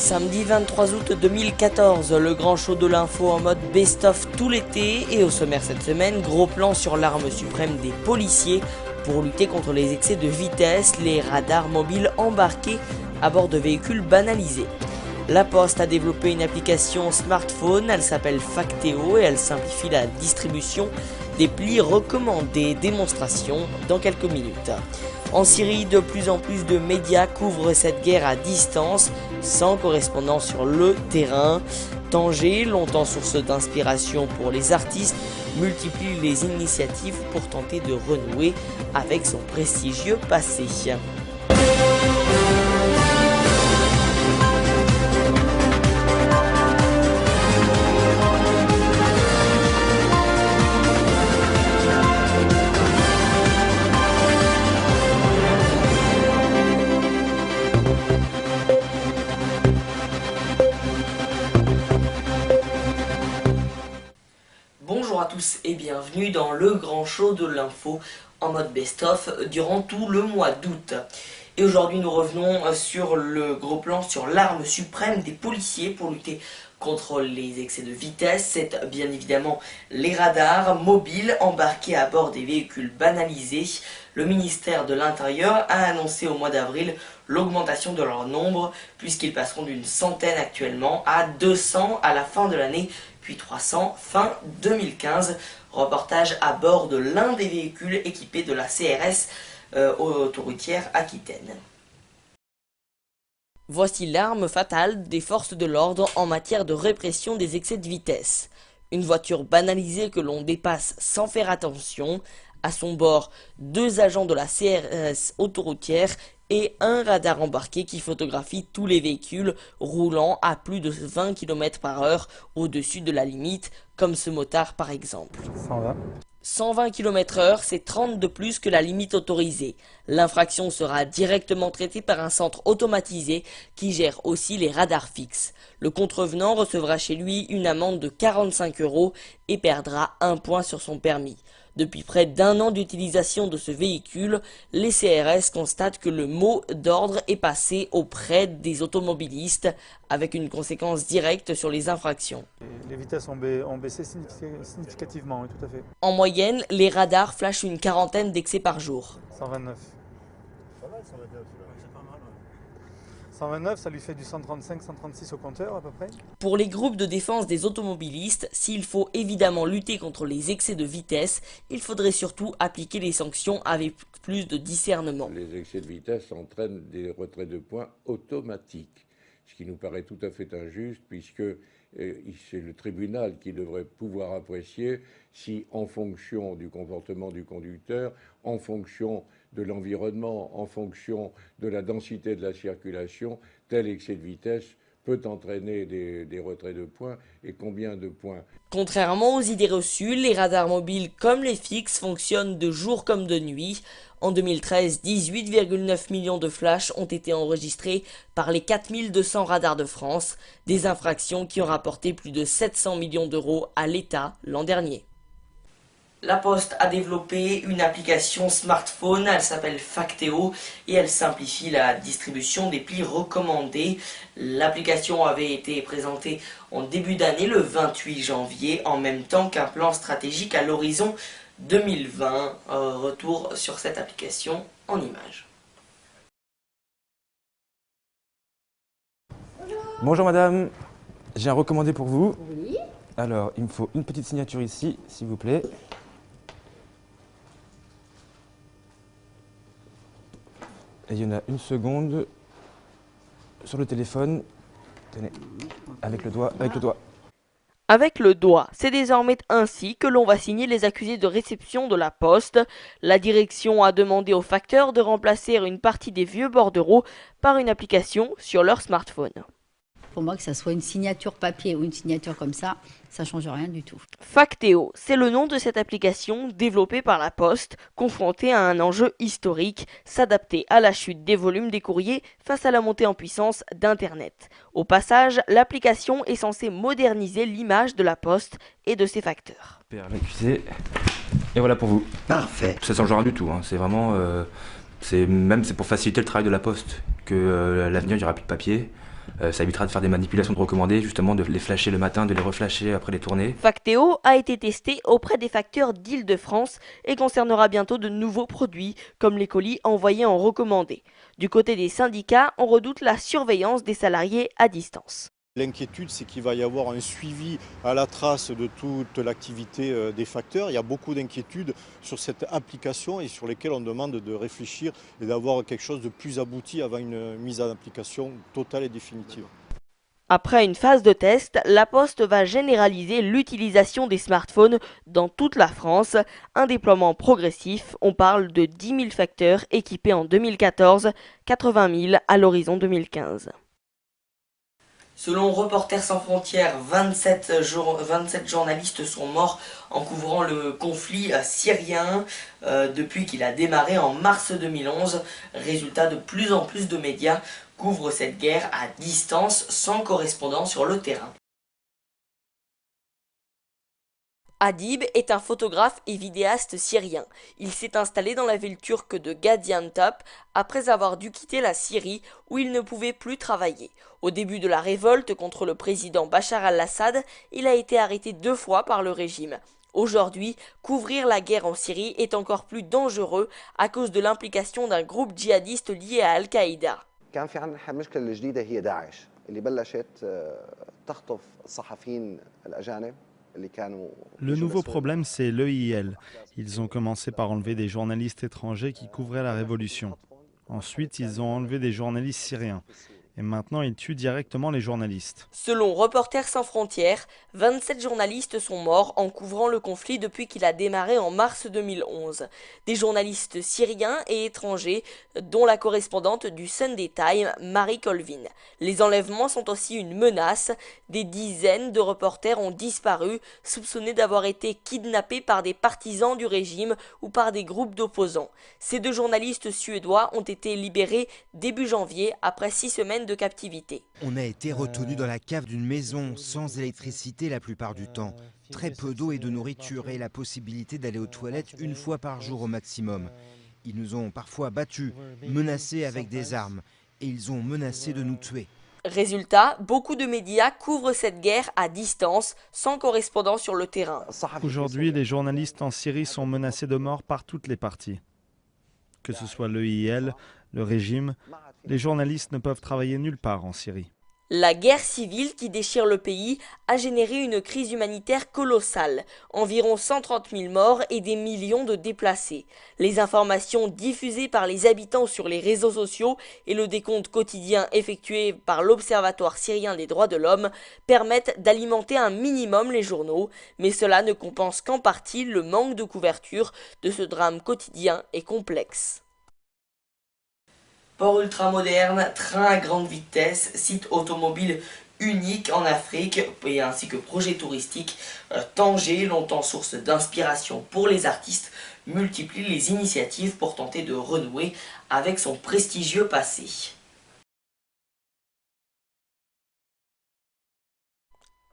Samedi 23 août 2014, le grand show de l'info en mode best-of tout l'été et au sommaire cette semaine, gros plan sur l'arme suprême des policiers pour lutter contre les excès de vitesse, les radars mobiles embarqués à bord de véhicules banalisés. La Poste a développé une application smartphone, elle s'appelle Factéo et elle simplifie la distribution des plis recommandés, démonstration dans quelques minutes. En Syrie, de plus en plus de médias couvrent cette guerre à distance, sans correspondant sur le terrain. Tanger, longtemps source d'inspiration pour les artistes, multiplie les initiatives pour tenter de renouer avec son prestigieux passé. Bonjour à tous et bienvenue dans le grand show de l'info en mode best-of durant tout le mois d'août. Et aujourd'hui nous revenons sur le gros plan sur l'arme suprême des policiers pour lutter contre les excès de vitesse. C'est bien évidemment les radars mobiles embarqués à bord des véhicules banalisés. Le ministère de l'Intérieur a annoncé au mois d'avril l'augmentation de leur nombre puisqu'ils passeront d'une centaine actuellement à 200 à la fin de l'année, puis 300 fin 2015. Reportage à bord de l'un des véhicules équipés de la CRS autoroutière Aquitaine. Voici l'arme fatale des forces de l'ordre en matière de répression des excès de vitesse. Une voiture banalisée que l'on dépasse sans faire attention. À son bord, 2 agents de la CRS autoroutière et un radar embarqué qui photographie tous les véhicules roulant à plus de 20 km/h au-dessus de la limite, comme ce motard par exemple. 120 km/h, c'est 30 de plus que la limite autorisée. L'infraction sera directement traitée par un centre automatisé qui gère aussi les radars fixes. Le contrevenant recevra chez lui une amende de 45 € et perdra 1 point sur son permis. Depuis près d'1 an d'utilisation de ce véhicule, les CRS constatent que le mot d'ordre est passé auprès des automobilistes, avec une conséquence directe sur les infractions. Les vitesses ont baissé significativement, oui, tout à fait. En moyenne, les radars flashent une quarantaine d'excès par jour. 129. 129, ça lui fait du 135, 136 au compteur à peu près. Pour les groupes de défense des automobilistes, s'il faut évidemment lutter contre les excès de vitesse, il faudrait surtout appliquer les sanctions avec plus de discernement. Les excès de vitesse entraînent des retraits de points automatiques, ce qui nous paraît tout à fait injuste puisque c'est le tribunal qui devrait pouvoir apprécier si, en fonction du comportement du conducteur, en fonction de l'environnement, en fonction de la densité de la circulation, tel excès de vitesse peut entraîner des retraits de points et combien de points. Contrairement aux idées reçues, les radars mobiles comme les fixes fonctionnent de jour comme de nuit. En 2013, 18,9 millions de flashs ont été enregistrés par les 4200 radars de France, des infractions qui ont rapporté plus de 700 millions d'euros à l'État l'an dernier. La Poste a développé une application smartphone, elle s'appelle Factéo et elle simplifie la distribution des plis recommandés. L'application avait été présentée en début d'année, le 28 janvier, en même temps qu'un plan stratégique à l'horizon 2020. Retour sur cette application en images. Bonjour madame, j'ai un recommandé pour vous. Oui. Alors, il me faut une petite signature ici, s'il vous plaît. Et il y en a une seconde sur le téléphone. Tenez, avec le doigt, avec le doigt. Avec le doigt, c'est désormais ainsi que l'on va signer les accusés de réception de la Poste. La direction a demandé aux facteurs de remplacer une partie des vieux bordereaux par une application sur leur smartphone. Pour moi, que ça soit une signature papier ou une signature comme ça change rien du tout. Factéo, c'est le nom de cette application développée par la Poste, confrontée à un enjeu historique, s'adapter à la chute des volumes des courriers face à la montée en puissance d'Internet. Au passage, l'application est censée moderniser l'image de la Poste et de ses facteurs. L'accusé, et voilà pour vous. Parfait. Ça change rien du tout, hein. C'est vraiment, c'est pour faciliter le travail de la Poste que à l'avenir il n'y aura plus de papier. Ça évitera de faire des manipulations de recommandés, justement de les flasher le matin, de les reflasher après les tournées. Factéo a été testé auprès des facteurs d'Île-de-France et concernera bientôt de nouveaux produits comme les colis envoyés en recommandé. Du côté des syndicats, on redoute la surveillance des salariés à distance. L'inquiétude, c'est qu'il va y avoir un suivi à la trace de toute l'activité des facteurs. Il y a beaucoup d'inquiétudes sur cette application et sur lesquelles on demande de réfléchir et d'avoir quelque chose de plus abouti avant une mise en application totale et définitive. Après une phase de test, La Poste va généraliser l'utilisation des smartphones dans toute la France. Un déploiement progressif, on parle de 10 000 facteurs équipés en 2014, 80 000 à l'horizon 2015. Selon Reporters sans frontières, 27 journalistes sont morts en couvrant le conflit syrien depuis qu'il a démarré en mars 2011. Résultat, de plus en plus de médias couvrent cette guerre à distance sans correspondant sur le terrain. Adib est un photographe et vidéaste syrien. Il s'est installé dans la ville turque de Gaziantep après avoir dû quitter la Syrie où il ne pouvait plus travailler. Au début de la révolte contre le président Bachar al-Assad, il a été arrêté 2 fois par le régime. Aujourd'hui, couvrir la guerre en Syrie est encore plus dangereux à cause de l'implication d'un groupe djihadiste lié à Al-Qaïda. كان في عندنا المشكلة الجديدة هي داعش اللي بلشت تخطف الصحفيين الأجانب. Le nouveau problème, c'est l'EIL. Ils ont commencé par enlever des journalistes étrangers qui couvraient la révolution. Ensuite, ils ont enlevé des journalistes syriens. Et maintenant, ils tuent directement les journalistes. Selon Reporters sans frontières, 27 journalistes sont morts en couvrant le conflit depuis qu'il a démarré en mars 2011. Des journalistes syriens et étrangers, dont la correspondante du Sunday Times, Marie Colvin. Les enlèvements sont aussi une menace. Des dizaines de reporters ont disparu, soupçonnés d'avoir été kidnappés par des partisans du régime ou par des groupes d'opposants. Ces 2 journalistes suédois ont été libérés début janvier après 6 semaines de captivité. On a été retenus dans la cave d'une maison, sans électricité la plupart du temps, très peu d'eau et de nourriture et la possibilité d'aller aux toilettes 1 fois par jour au maximum. Ils nous ont parfois battus, menacés avec des armes et ils ont menacé de nous tuer. Résultat, beaucoup de médias couvrent cette guerre à distance, sans correspondant sur le terrain. Aujourd'hui, les journalistes en Syrie sont menacés de mort par toutes les parties. Que ce soit l'EIL, le régime, les journalistes ne peuvent travailler nulle part en Syrie. La guerre civile qui déchire le pays a généré une crise humanitaire colossale, environ 130 000 morts et des millions de déplacés. Les informations diffusées par les habitants sur les réseaux sociaux et le décompte quotidien effectué par l'Observatoire syrien des droits de l'homme permettent d'alimenter un minimum les journaux, mais cela ne compense qu'en partie le manque de couverture de ce drame quotidien et complexe. Port ultramoderne, train à grande vitesse, site automobile unique en Afrique et ainsi que projet touristique, Tanger, longtemps source d'inspiration pour les artistes, multiplie les initiatives pour tenter de renouer avec son prestigieux passé.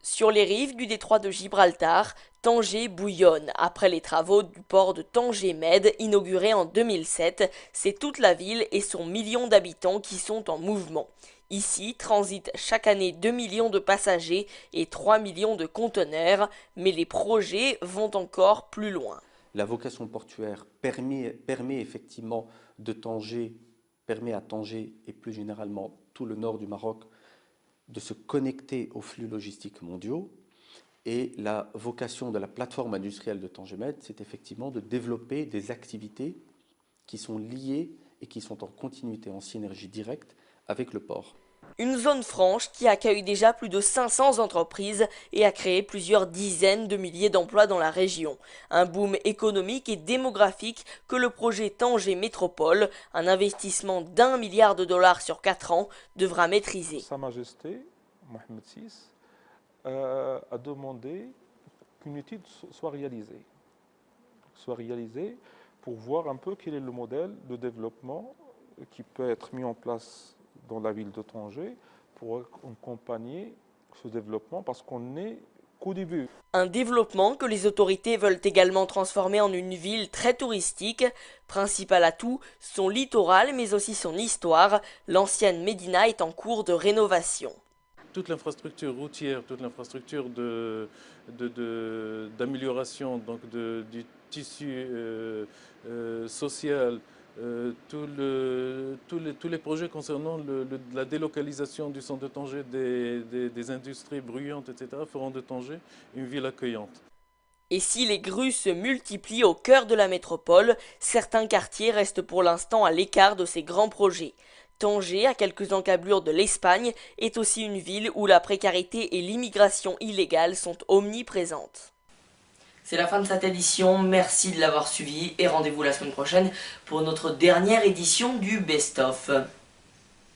Sur les rives du détroit de Gibraltar, Tanger bouillonne. Après les travaux du port de Tanger-Med, inauguré en 2007, c'est toute la ville et son million d'habitants qui sont en mouvement. Ici transitent chaque année 2 millions de passagers et 3 millions de conteneurs, mais les projets vont encore plus loin. La vocation portuaire permet effectivement permet à Tanger et plus généralement tout le nord du Maroc de se connecter aux flux logistiques mondiaux. Et la vocation de la plateforme industrielle de Tanger-Med, c'est effectivement de développer des activités qui sont liées et qui sont en continuité, en synergie directe avec le port. Une zone franche qui accueille déjà plus de 500 entreprises et a créé plusieurs dizaines de milliers d'emplois dans la région. Un boom économique et démographique que le projet Tanger Métropole, un investissement d'1 milliard de dollars sur 4 ans, devra maîtriser. Sa Majesté, Mohamed VI, a demandé qu'une étude soit réalisée pour voir un peu quel est le modèle de développement qui peut être mis en place dans la ville de Tanger pour accompagner ce développement, parce qu'on est qu'au début. Un développement que les autorités veulent également transformer en une ville très touristique. Principal atout, son littoral mais aussi son histoire. L'ancienne Médina est en cours de rénovation. Toute l'infrastructure routière, toute l'infrastructure d'amélioration du tissu social, tous les projets concernant la délocalisation du centre de Tanger des industries bruyantes, etc., feront de Tanger une ville accueillante. Et si les grues se multiplient au cœur de la métropole, certains quartiers restent pour l'instant à l'écart de ces grands projets. Tanger, à quelques encablures de l'Espagne, est aussi une ville où la précarité et l'immigration illégale sont omniprésentes. C'est la fin de cette édition, merci de l'avoir suivi et rendez-vous la semaine prochaine pour notre dernière édition du Best of.